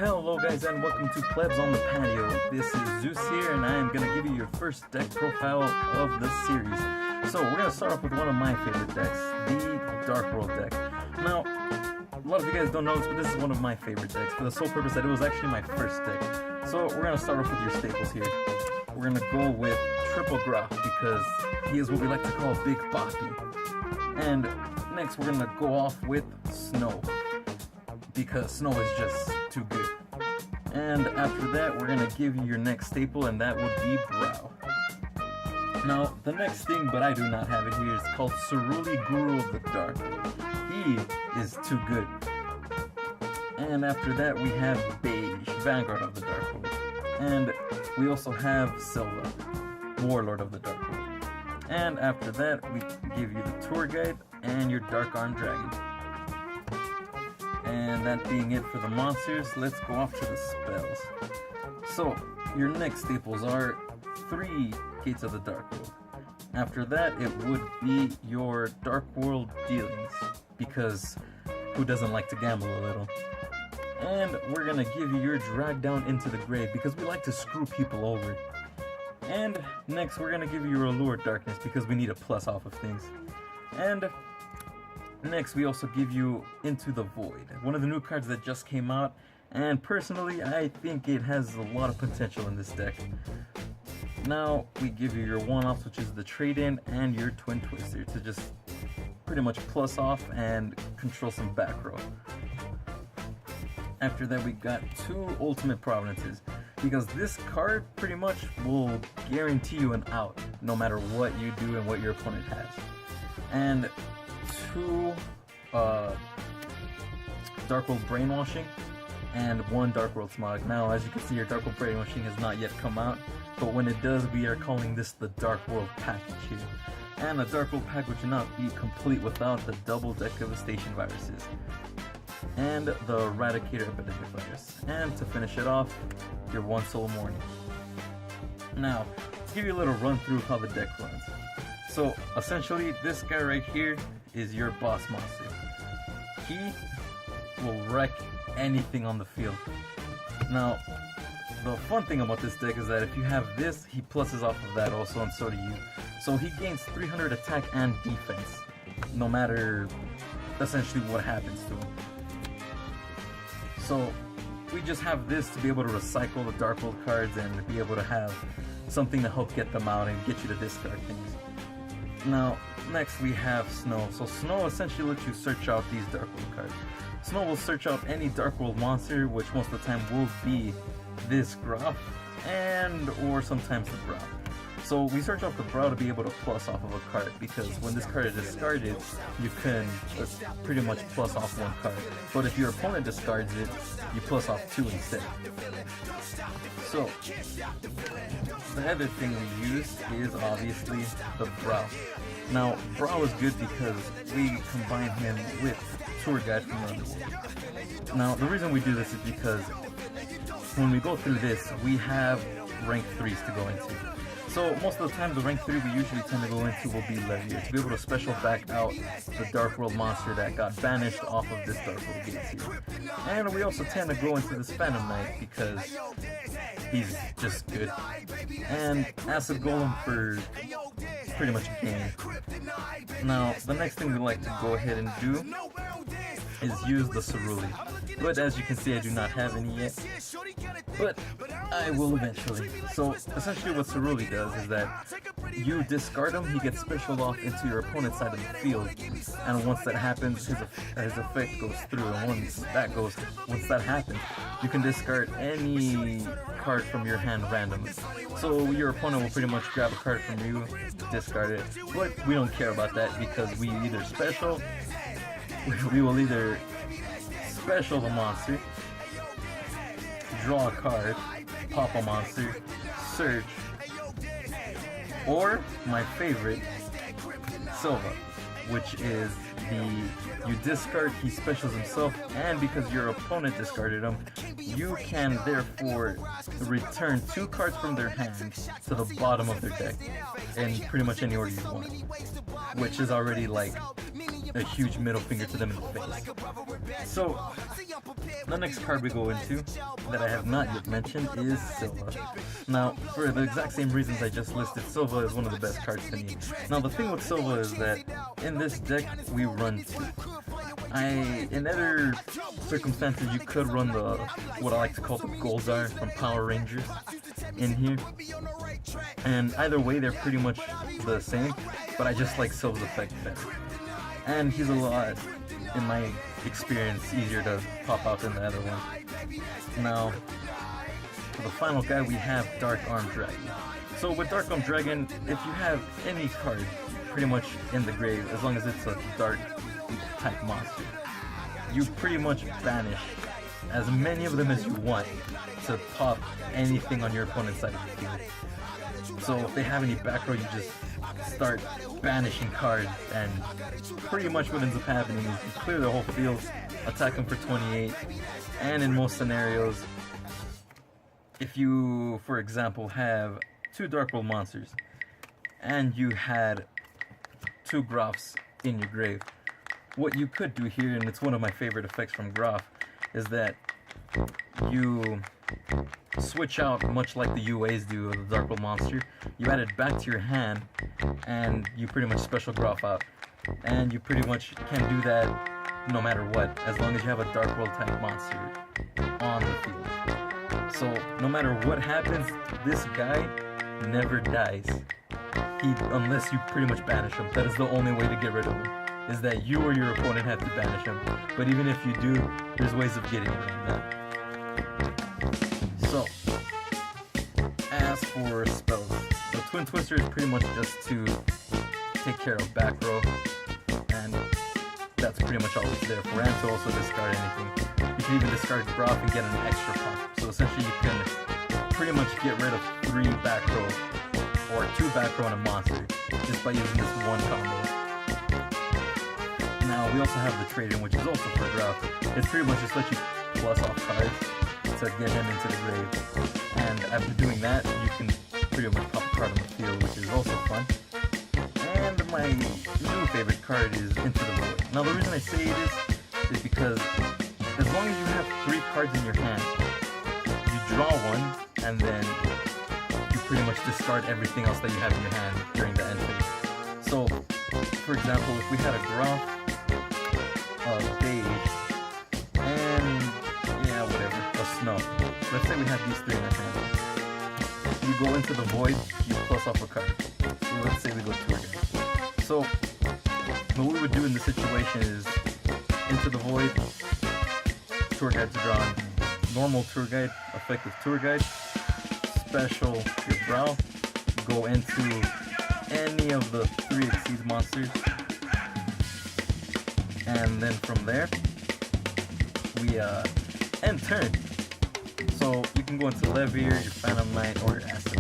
Hello guys and welcome to Plebs on the Patio. This is Zeus here and I am going to give you your first deck profile of the series. So we're going to start off with one of my favorite decks, the Darkworld deck. Now, a lot of you guys don't know this, but this is one of my favorite decks for the sole purpose that it was actually my first deck. So we're going to start off with your staples here. We're going to go with triple Grapha because he is what we like to call Big Boppy. And next we're going to go off with Snoww because Snoww is just too good. And after that, we're gonna give you your next staple, and that would be Broww. Now, the next thing, but I do not have it here, is called Ceruli, Guru of the Darkworld. He is too good. And after that, we have Beiige, Vanguard of the Darkworld. And we also have Siilva, Warlord of the Darkworld. And after that, we give you the tour guide and your Dark Arm Dragon. And that being it for the monsters, let's go off to the spells. So, your next staples are 3 Gates of the Darkworld. After that, it would be your Darkworld dealings, because who doesn't like to gamble a little? And we're gonna give you your Drag Down into the Grave, because we like to screw people over. And next, we're gonna give you your Allure of Darkness, because we need a plus off of things. And next, we also give you Into the Void, one of the new cards that just came out, and personally, I think it has a lot of potential in this deck. Now, we give you your one-offs, which is the Trade-In and your Twin Twister, to just pretty much plus off and control some back row. After that, we got 2 Ultimate Providences, because this card pretty much will guarantee you an out, no matter what you do and what your opponent has. And 2 Darkworld Brainwashing and 1 Darkworld Smog. Now, as you can see, your Darkworld Brainwashing has not yet come out, but when it does, we are calling this the Darkworld package here. And a Darkworld pack would not be complete without the double Devastation viruses and the Eradicator Epidemic virus. And to finish it off, your 1 Soul Morning. Now, to give you a little run through of how the deck runs. So, essentially, this guy right here is your boss monster. He will wreck anything on the field. Now, the fun thing about this deck is that if you have this, he pluses off of that also, and so do you. So he gains 300 attack and defense, no matter essentially what happens to him. So we just have this to be able to recycle the Darkworld cards and be able to have something to help get them out and get you to discard things. Now, next we have Snoww. So Snoww essentially lets you search out these Darkworld cards. Snoww will search out any Darkworld monster, which most of the time will be this Grapha, and or sometimes the Broww. So we search out the Broww to be able to plus off of a card, because when this card is discarded, you can pretty much plus off 1 card. But if your opponent discards it, you plus off 2 instead. So, the other thing we use is obviously the Broww. Now, Broww is good because we combine him with Tour Guide from Underworld. Now, the reason we do this is because when we go through this, we have rank 3s to go into. So most of the time, the rank 3 we usually tend to go into will be Levier, to be able to special back out the Darkworld monster that got banished off of this Darkworld Gates here. And we also tend to go into this Phantom Knight because he's just good. And Acid Golem for pretty much game. Now, the next thing we like to go ahead and do is use the Ceruli. But as you can see, I do not have any yet. But I will eventually. So essentially what Ceruli does is that you discard him, he gets special off into your opponent's side of the field, and once that happens, his effect goes through, and once that happens, you can discard any card from your hand randomly. So your opponent will pretty much grab a card from you, discard it, but we don't care about that because we either special, we will either special the monster, draw a card, pop a monster, search, or my favorite, Siilva, which is you discard, he specials himself, and because your opponent discarded him, you can therefore return 2 cards from their hand to the bottom of their deck in pretty much any order you want, which is already like a huge middle finger to them in the face. So the next card we go into that I have not yet mentioned is Siilva. Now, for the exact same reasons I just listed, Siilva is one of the best cards to me. Now, the thing with Siilva is that in this deck we run 2. In other circumstances, you could run the what I like to call the Golzar from Power Rangers in here, and either way they're pretty much the same, but I just like Siilva's effect better. And he's a lot, in my experience, easier to pop out than the other one. Now, for the final guy, we have Dark Arm Dragon. So with Dark Arm Dragon, if you have any card pretty much in the grave, as long as it's a dark type monster, you pretty much banish as many of them as you want to pop anything on your opponent's side of the field. So if they have any back row, you just start banishing cards, and pretty much what ends up happening is you clear the whole field, attack them for 28, and in most scenarios, if you, for example, have 2 Darkworld monsters, and you had 2 Graphs in your grave, what you could do here, and it's one of my favorite effects from Graph, is that you switch out, much like the UAs do of the Darkworld monster. You add it back to your hand, and you pretty much special Graph out. And you pretty much can do that no matter what, as long as you have a Darkworld type monster on the field. So no matter what happens, this guy never dies. Unless you pretty much banish him. That is the only way to get rid of him, is that you or your opponent have to banish him. But even if you do, there's ways of getting around that. So, as for spells, the Twin Twister is pretty much just to take care of back row, and that's pretty much all it's there for, and to also discard anything. You can even discard Graph and get an extra pop. So essentially you can pretty much get rid of 3 back row, or 2 back row on a monster, just by using this one combo. Now we also have the trade-in, which is also for Graph. It's pretty much just let you plus off cards to get him into the grave, and after doing that you can pretty much pop a card on the field, which is also fun. And my new favorite card is Into the Void. Now the reason I say it is because as long as you have 3 cards in your hand, you draw one, and then you pretty much discard everything else that you have in your hand during the end phase. So, for example, if we had a Graph, Beiige, and yeah, whatever, a Snoww. Let's say we have these 3 in our hand. You go into the void, you plus off a card. So let's say we go Tour Guide. So what we would do in this situation is into the void, Tour Guide's drawn, normal Tour Guide, effective Tour Guide, special your Broww, go into any of the 3 Exceed monsters, and then from there we end turn. So you can go into Levier, your Phantom Knight, or your Acid.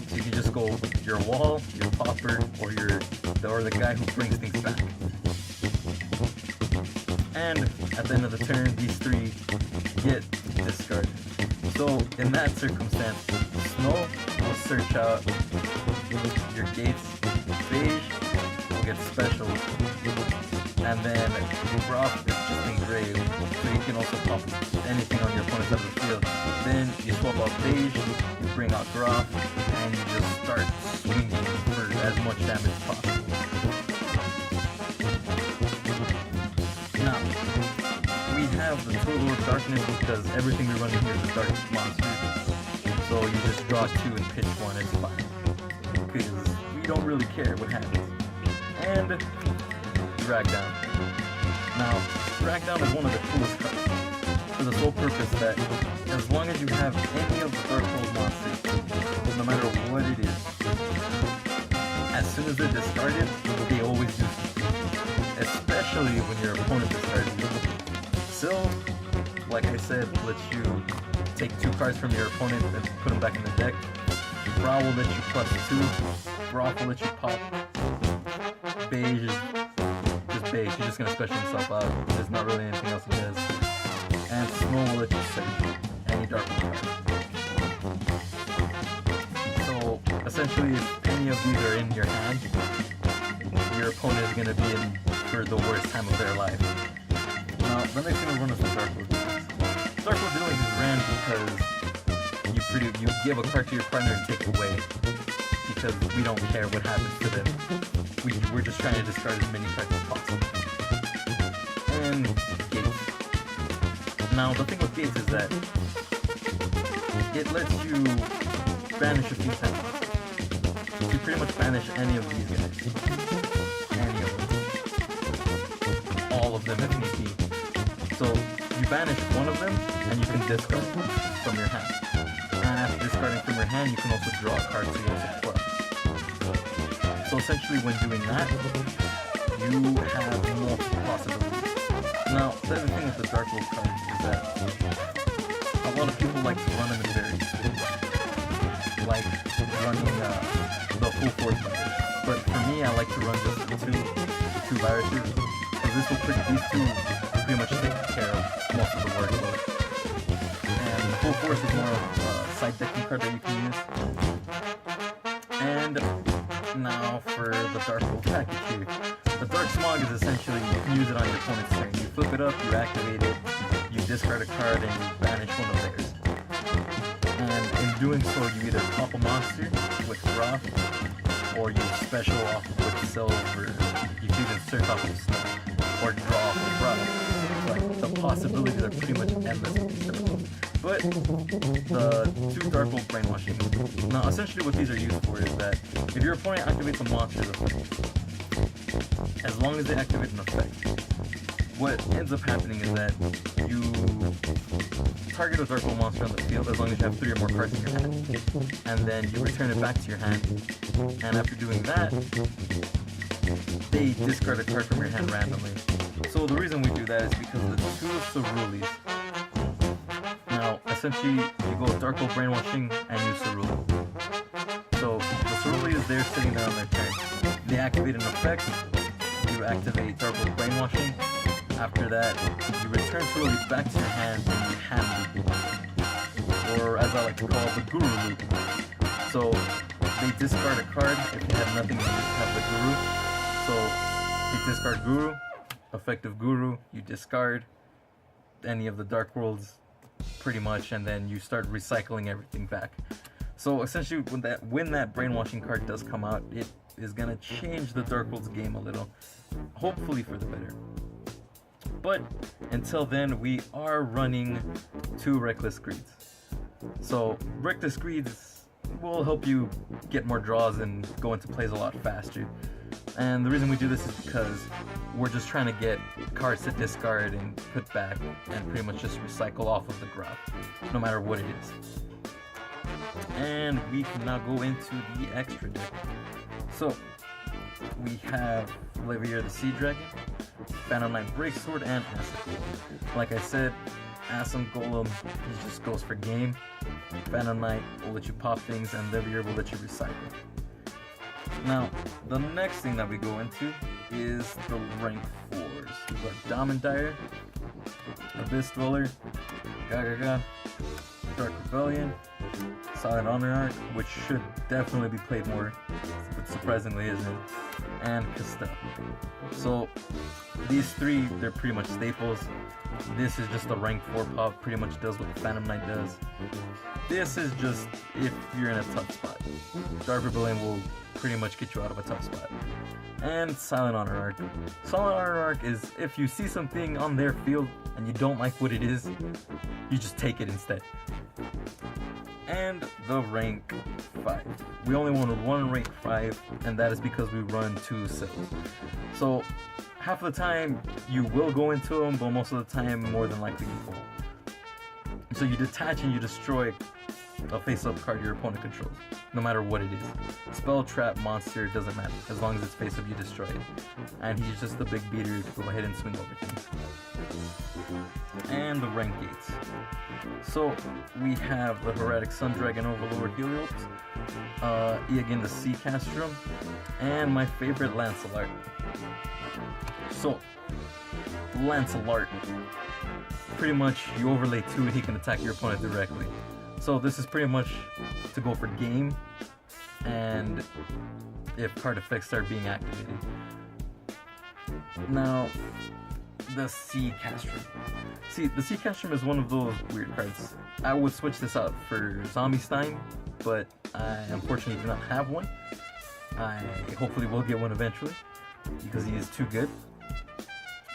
So you can just go your Wall, your Popper, or the guy who brings things back. And at the end of the turn, these 3 get discarded. So in that circumstance, Snoww will search out your gates, Beiige will get special, and then Graph is just engraved, so you can also pop anything on your opponent's side of the field. Then you swap out Beiige, you bring out Graph, and you just start swinging for as much damage as possible. Now, we have the Allure of Darkness because everything we're running here is a dark monster. So you just draw 2 and pitch 1, it's fine. Because we don't really care what happens. And Drag Down. Now, Drag Down is one of the coolest cards, for the sole purpose that as long as you have any of the Darkworld monsters, no matter what it is, as soon as they're discarded, they always do something. Especially when your opponent discards you. Sill, like I said, lets you take 2 cards from your opponent and put them back in the deck. Broww will let you plus 2, Grapha will let you pop, Beiige is just Beiige. He's just gonna special himself out. There's not really anything else he does. And Snoww will let you search any Darkworld card. So essentially, if any of these are in your hand, your opponent is gonna be in for the worst time of their life. Now, the next thing we're running is Darkworld Dealings. Darkworld Dealings is ran because you give a card to your partner and take it away. Because we don't care what happens to them. We're just trying to discard as many cards as possible. And Gates. Now, the thing with Gates is that it lets you banish a few times. You pretty much banish any of these guys. Any of them. All of them if need be. So, you banish one of them, and you can discard from your hand. And after discarding from your hand, you can also draw a card to your support. So essentially, when doing that, you have multiple possibilities. Now, the other thing with the Darkworld cards is that a lot of people like to run them in various ways. Like running the full force virus. But for me, I like to run just the two viruses. Because these two pretty much take care of most of the workload. And full force is more of a side decking card that you can use. And now for the Darkworld package here. The Dark Smog is essentially, you can use it on your opponent's turn. You flip it up, you activate it, you discard a card, and you banish one of theirs. And in doing so, you either pop a monster with Grapha, or you special off with Silver. You can even search off with Snow, or draw off with Broww. Like, the possibilities are pretty much endless with these cards. But the two Darkworld brainwashing. Now, essentially, what these are used for is that if your opponent activates a monster's effect, as long as they activate an effect, what ends up happening is that you target a Darkworld monster on the field as long as you have 3 or more cards in your hand, and then you return it back to your hand. And after doing that, they discard a card from your hand randomly. So the reason we do that is because the two Cerulis. Now, essentially, you go with Darkworld Brainwashing and use Ceruli. So, the Ceruli is there sitting there on their turn. They activate an effect, you activate Darkworld Brainwashing. After that, you return Ceruli back to your hand and you hand loop. Or, as I like to call it, the Guru loop. So, they discard a card. If you have nothing, you just have the Guru. So, you discard Guru, effective Guru, you discard any of the Darkworlds pretty much, and then you start recycling everything back. So essentially, when that brainwashing card does come out, it is gonna change the Darkworld's game a little, hopefully for the better. But until then, we are running 2 Reckless Greeds. So Reckless Greeds will help you get more draws and go into plays a lot faster. And the reason we do this is because we're just trying to get cards to discard and put back and pretty much just recycle off of the graph, no matter what it is. And we can now go into the extra deck. So, we have Levier the Sea Dragon, Phantom Knight Breaksword, and Acid Golem. Like I said, Acid Golem just goes for game, Phantom Knight will let you pop things, and Levier will let you recycle. Now, the next thing that we go into is the rank 4s. We've got Diamond Dire, Abyss Dweller, Gaga, Dark Rebellion, Silent Honor Arc, which should definitely be played more, but surprisingly isn't, and Castell. So, these 3, they're pretty much staples. This is just a rank 4 pop, pretty much does what the Phantom Knight does. This is just if you're in a tough spot. Dark Rebellion will pretty much get you out of a tough spot. And Silent Honor Arc. Silent Honor Arc is if you see something on their field and you don't like what it is, you just take it instead. And the rank 5. We only wanted 1 rank 5, and that is because we run 2 Siilva. So half of the time you will go into them, but most of the time more than likely you fall. So you detach and you destroy a face-up card your opponent controls, no matter what it is. Spell, trap, monster, doesn't matter. As long as it's face-up, you destroy it. And he's just the big beater to go ahead and swing over things. And the rank gates. So we have the Heretic Sun Dragon Overlord Heliops, Eogan the Sea Castrum, and my favorite Lancelot. So, Lancelot, pretty much you overlay 2 and he can attack your opponent directly. So this is pretty much to go for game, and if card effects start being activated. Now, the Sea Castrum. See, the Sea Castrum is one of those weird cards. I would switch this out for Zombie Stein, but I unfortunately do not have one. I hopefully will get one eventually, because he is too good.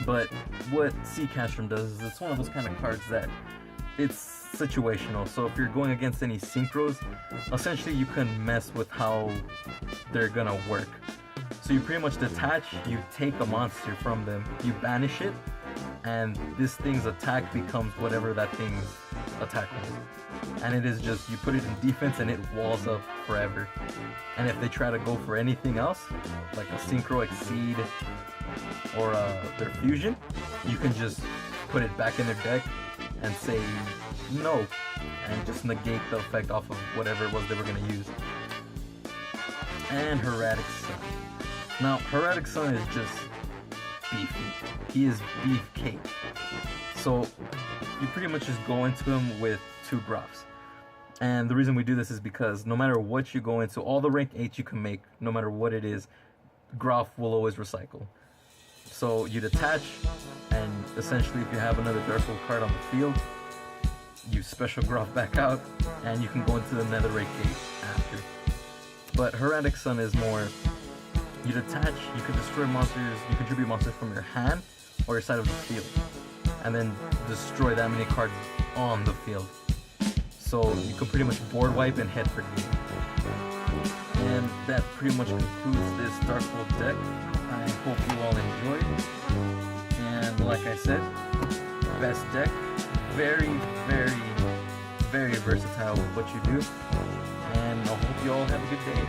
But what Sea Castrum does is it's one of those kind of cards that it's situational. So if you're going against any synchros, essentially you can mess with how they're gonna work. So you pretty much detach, you take a monster from them, you banish it, and this thing's attack becomes whatever that thing's attack was. And it is just, you put it in defense and it walls up forever. And if they try to go for anything else, like a Synchro Exceed or their Fusion, you can just put it back in their deck and say no, and just negate the effect off of whatever it was they were going to use. And Herratic Sun. Now, Herratic Sun is just beefy. He is beefcake. So, you pretty much just go into him with 2 Graphs. And the reason we do this is because no matter what you go into, all the rank 8 you can make, no matter what it is, Graph will always recycle. So you detach, and essentially if you have another Darkworld card on the field, you special Graph back out, and you can go into the Netherlord gate after. But Herratic Sun is more, you detach, you can destroy monsters, you can tribute monsters from your hand or your side of the field, and then destroy that many cards on the field. So you can pretty much board wipe and head for game. And that pretty much concludes this Darkworld deck. I hope you all enjoyed. And like I said, best deck. Very, very, very versatile with what you do. And I hope you all have a good day.